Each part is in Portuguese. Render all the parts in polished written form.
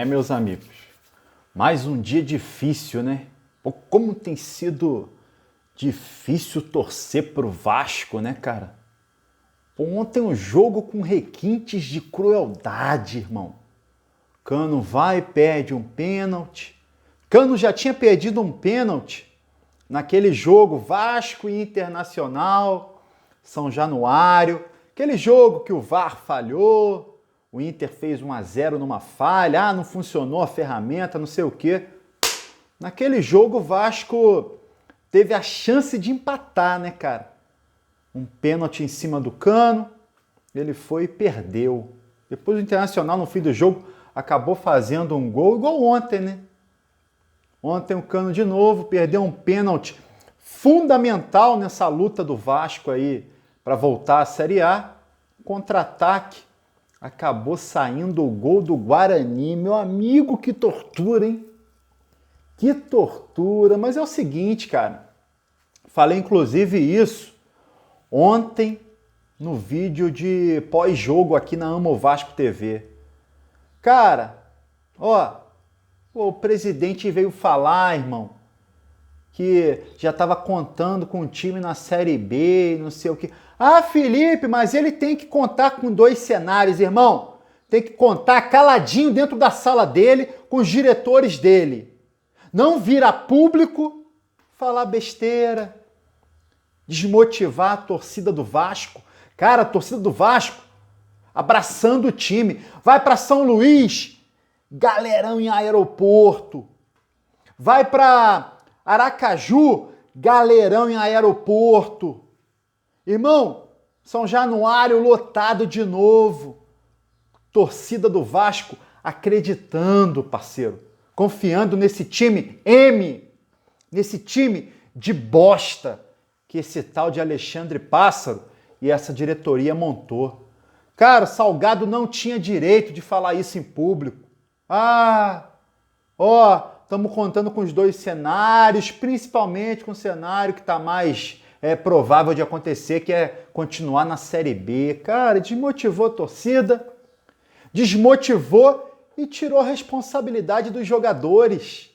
Meus amigos, mais um dia difícil, né? Pô, como tem sido difícil torcer pro Vasco, né, cara? Pô, ontem um jogo com requintes de crueldade, irmão. Cano vai e perde um pênalti. Cano já tinha perdido um pênalti naquele jogo Vasco e Internacional, São Januário. Aquele jogo que o VAR falhou. O Inter fez 1-0 numa falha, não funcionou a ferramenta, não sei o quê. Naquele jogo o Vasco teve a chance de empatar, né, cara? Um pênalti em cima do Cano, ele foi e perdeu. Depois o Internacional, no fim do jogo, acabou fazendo um gol, igual ontem, né? Ontem o Cano de novo perdeu um pênalti fundamental nessa luta do Vasco aí para voltar à Série A. Contra-ataque. Acabou saindo o gol do Guarani. Meu amigo, que tortura, hein? Que tortura. Mas é o seguinte, cara. Falei inclusive isso ontem no vídeo de pós-jogo aqui na Amo Vasco TV. Cara, o presidente veio falar, irmão, que já estava contando com o time na Série B e não sei o quê. Ah, Felipe, mas ele tem que contar com 2 cenários, irmão. Tem que contar caladinho dentro da sala dele, com os diretores dele. Não vir a público falar besteira, desmotivar a torcida do Vasco. Cara, a torcida do Vasco abraçando o time. Vai para São Luís, galerão em aeroporto. Vai para Aracaju, galerão em aeroporto. Irmão, São Januário lotado de novo. Torcida do Vasco acreditando, parceiro. Confiando nesse time nesse time de bosta que esse tal de Alexandre Pássaro e essa diretoria montou. Cara, Salgado não tinha direito de falar isso em público. Estamos contando com os 2 cenários, principalmente com o cenário que está mais provável de acontecer, que é continuar na Série B. Cara, desmotivou a torcida, desmotivou e tirou a responsabilidade dos jogadores.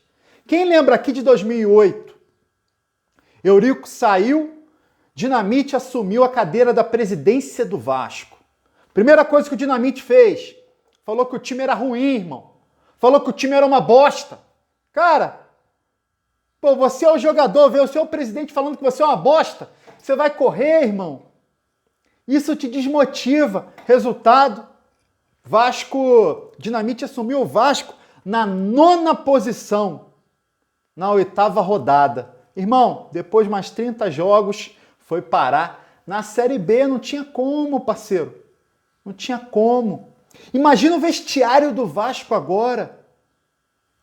Quem lembra aqui de 2008? Eurico saiu, Dinamite assumiu a cadeira da presidência do Vasco. Primeira coisa que o Dinamite fez, falou que o time era ruim, irmão. Falou que o time era uma bosta. Cara, você é o jogador, vê o seu presidente falando que você é uma bosta. Você vai correr, irmão. Isso te desmotiva. Resultado, Dinamite assumiu o Vasco na 9ª posição, na 8ª rodada. Irmão, depois de mais 30 jogos, foi parar na Série B. Não tinha como, parceiro. Não tinha como. Imagina o vestiário do Vasco agora.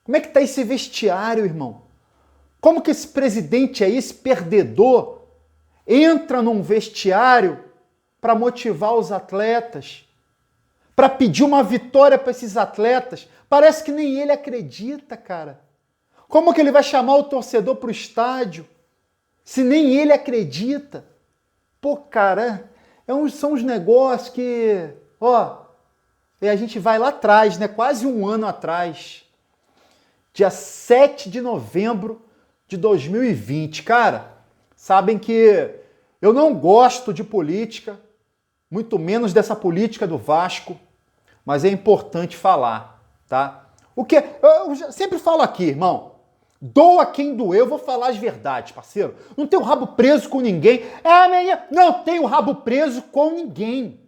Como é que tá esse vestiário, irmão? Como que esse presidente aí, esse perdedor, entra num vestiário para motivar os atletas, para pedir uma vitória para esses atletas? Parece que nem ele acredita, cara. Como que ele vai chamar o torcedor para o estádio se nem ele acredita? Pô, cara, são uns negócios que, e a gente vai lá atrás, né? Quase um ano atrás. Dia 7 de novembro de 2020. Cara, sabem que eu não gosto de política, muito menos dessa política do Vasco, mas é importante falar, tá? Eu sempre falo aqui, irmão, doa quem doer, eu vou falar as verdades, parceiro. Não tenho rabo preso com ninguém. Não tenho rabo preso com ninguém.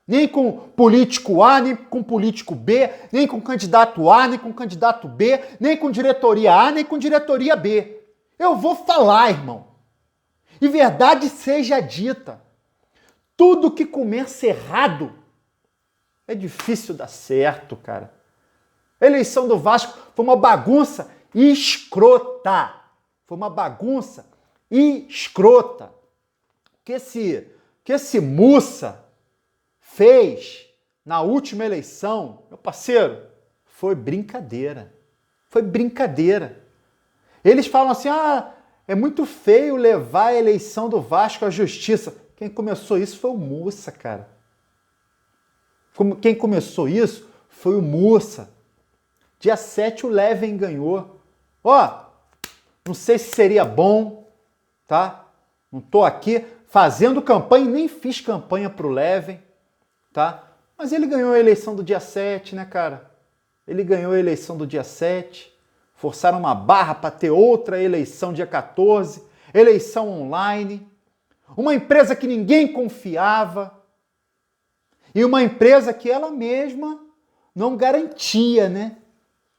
Nem com político A, nem com político B, nem com candidato A, nem com candidato B, nem com diretoria A, nem com diretoria B. Eu vou falar, irmão. E verdade seja dita. Tudo que começa errado é difícil dar certo, cara. A eleição do Vasco foi uma bagunça escrota. Foi uma bagunça escrota. Que esse Mussa fez na última eleição, meu parceiro, foi brincadeira. Foi brincadeira. Eles falam assim, é muito feio levar a eleição do Vasco à justiça. Quem começou isso foi o Mussa, cara. Quem começou isso foi o Mussa. Dia 7 o Leven ganhou. Ó, não sei se seria bom, tá? Não tô aqui fazendo campanha, nem fiz campanha pro Leven, tá? Mas ele ganhou a eleição do dia 7, né, cara? Ele ganhou a eleição do dia 7. Forçaram uma barra para ter outra eleição dia 14. Eleição online. Uma empresa que ninguém confiava. E uma empresa que ela mesma não garantia, né?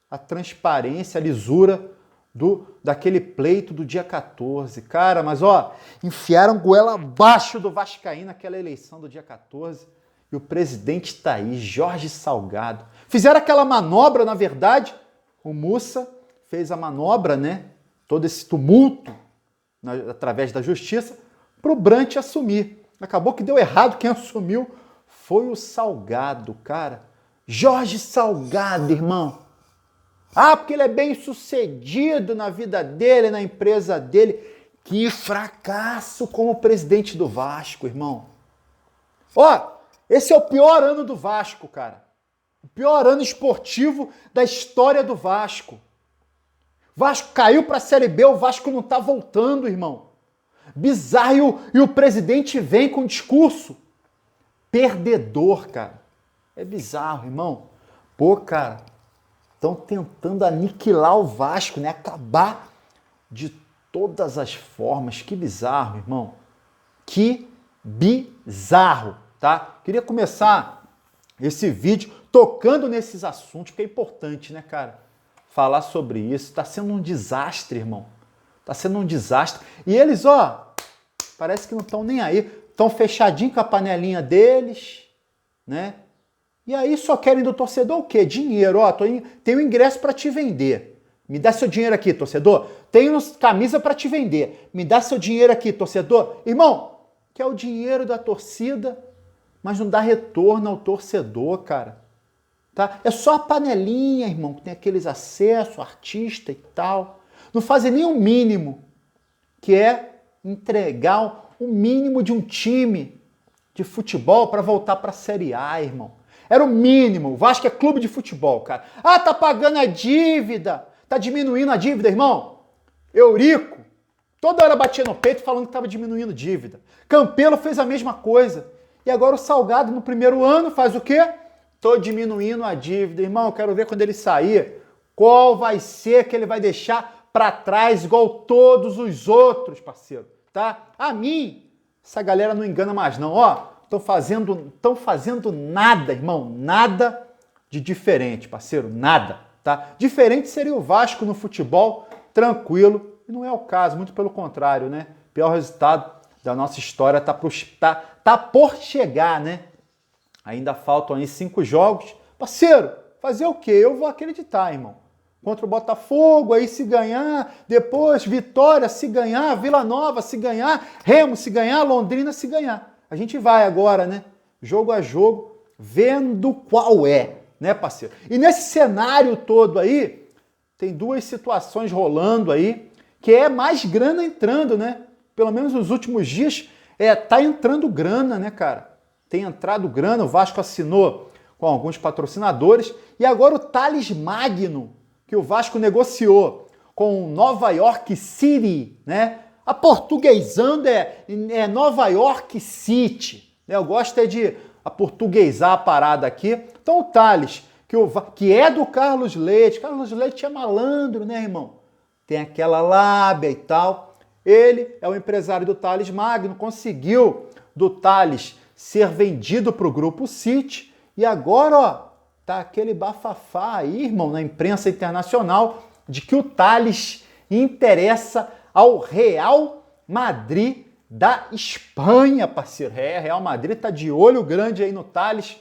A transparência, a lisura daquele pleito do dia 14. Cara, mas ó, enfiaram goela abaixo do Vascaíno naquela eleição do dia 14. E o presidente está aí, Jorge Salgado. Fizeram aquela manobra, na verdade, o Mussa fez a manobra, né? Todo esse tumulto através da justiça para o Brant assumir. Acabou que deu errado, quem assumiu foi o Salgado, cara. Jorge Salgado, irmão. Ah, porque ele é bem sucedido na vida dele, na empresa dele. Que fracasso como presidente do Vasco, irmão. Ó, esse é o pior ano do Vasco, cara. O pior ano esportivo da história do Vasco. O Vasco caiu para a Série B, o Vasco não tá voltando, irmão. Bizarro. E o presidente vem com um discurso perdedor, cara. É bizarro, irmão. Pô, cara, estão tentando aniquilar o Vasco, né? Acabar de todas as formas. Que bizarro, irmão. Que bizarro, tá? Queria começar esse vídeo tocando nesses assuntos, que é importante, né, cara? Falar sobre isso. Tá sendo um desastre, irmão. Tá sendo um desastre. E eles, ó, parece que não estão nem aí. Estão fechadinhos com a panelinha deles, né? E aí só querem do torcedor o quê? Dinheiro. Ó, tenho ingresso para te vender. Me dá seu dinheiro aqui, torcedor. Tenho camisa para te vender. Me dá seu dinheiro aqui, torcedor. Irmão, quer o dinheiro da torcida, mas não dá retorno ao torcedor, cara. Tá? É só a panelinha, irmão, que tem aqueles acessos, artista e tal. Não fazem nem o mínimo, que é entregar o mínimo de um time de futebol para voltar para a Série A, irmão. Era o mínimo. O Vasco é clube de futebol, cara. Ah, tá pagando a dívida. Tá diminuindo a dívida, irmão. Eurico, toda hora batia no peito falando que tava diminuindo dívida. Campelo fez a mesma coisa. E agora o Salgado, no primeiro ano, faz o quê? Tô diminuindo a dívida. Irmão, eu quero ver quando ele sair, qual vai ser que ele vai deixar para trás, igual todos os outros, parceiro. Tá? A mim, essa galera não engana mais, não. Ó, estão fazendo nada, irmão. Nada de diferente, parceiro. Nada, tá? Diferente seria o Vasco no futebol, tranquilo. E não é o caso, muito pelo contrário, né? Pior resultado da nossa história tá por chegar, né? Ainda faltam aí 5 jogos. Parceiro, fazer o quê? Eu vou acreditar, irmão. Contra o Botafogo, aí se ganhar, depois Vitória se ganhar, Vila Nova se ganhar, Remo se ganhar, Londrina se ganhar. A gente vai agora, né? Jogo a jogo, vendo qual é, né, parceiro? E nesse cenário todo aí, tem 2 situações rolando aí, que é mais grana entrando, né? Pelo menos nos últimos dias, tá entrando grana, né, cara? Tem entrado grana, o Vasco assinou com alguns patrocinadores, e agora o Thales Magno, que o Vasco negociou com o Nova York City, né? A portuguesando é Nova York City. Né? Eu gosto de aportuguesar a parada aqui. Então o Thales, que é do Carlos Leite. Carlos Leite é malandro, né, irmão? Tem aquela lábia e tal. Ele é o empresário do Thales Magno, conseguiu do Thales ser vendido para o Grupo City. E agora, ó, tá aquele bafafá aí, irmão, na imprensa internacional, de que o Thales interessa ao Real Madrid da Espanha, parceiro. Real Madrid tá de olho grande aí no Thales.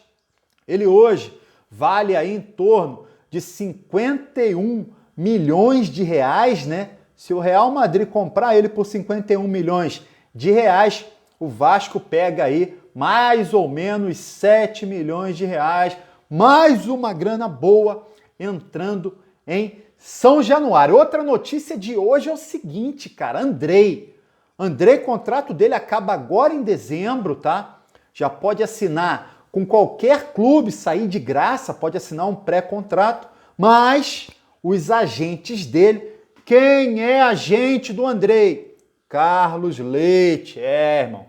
Ele hoje vale aí em torno de 51 milhões de reais, né? Se o Real Madrid comprar ele por 51 milhões de reais, o Vasco pega aí mais ou menos 7 milhões de reais, mais uma grana boa entrando em São Januário. Outra notícia de hoje é o seguinte, cara, Andrei, contrato dele acaba agora em dezembro, tá? Já pode assinar com qualquer clube, sair de graça, pode assinar um pré-contrato, Mas os agentes dele, quem é agente do Andrei? Carlos Leite, irmão,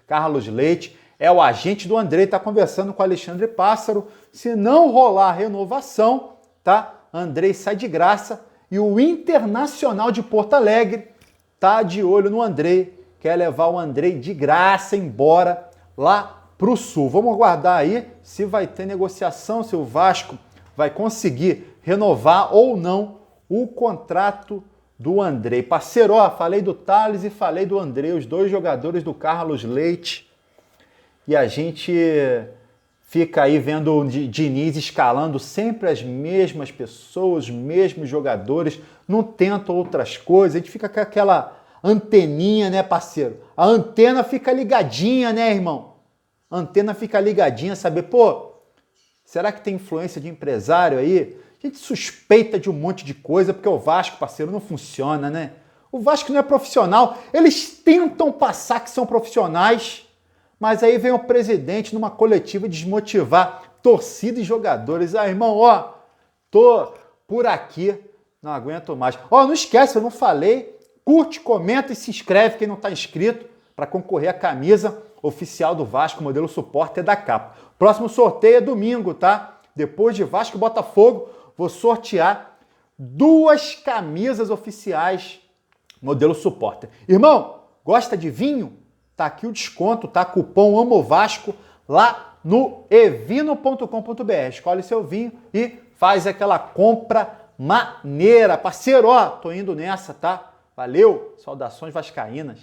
Carlos Leite é o agente do Andrei, tá conversando com o Alexandre Pássaro. Se não rolar a renovação, tá? Andrei sai de graça e o Internacional de Porto Alegre tá de olho no Andrei, quer levar o Andrei de graça embora lá pro Sul. Vamos aguardar aí se vai ter negociação, se o Vasco vai conseguir renovar ou não o contrato do Andrei. Parceiro, ó, falei do Thales e falei do Andrei, os dois jogadores do Carlos Leite. E a gente fica aí vendo o Diniz escalando sempre as mesmas pessoas, os mesmos jogadores, não tenta outras coisas, a gente fica com aquela anteninha, né, parceiro? A antena fica ligadinha, né, irmão? A antena fica ligadinha, saber, pô, será que tem influência de empresário aí? A gente suspeita de um monte de coisa, porque o Vasco, parceiro, não funciona, né? O Vasco não é profissional, eles tentam passar que são profissionais, mas aí vem o presidente numa coletiva desmotivar torcida e jogadores. Ah, irmão, ó, tô por aqui, não aguento mais. Ó, não esquece, eu não falei, curte, comenta e se inscreve quem não está inscrito para concorrer à camisa oficial do Vasco, modelo suporte da capa. Próximo sorteio é domingo, tá? Depois de Vasco e Botafogo, vou sortear 2 camisas oficiais modelo suporte. Irmão, gosta de vinho? Tá aqui o desconto, tá? Cupom AMOVASCO lá no evino.com.br. Escolhe seu vinho e faz aquela compra maneira. Parceiro, ó, tô indo nessa, tá? Valeu, saudações vascaínas.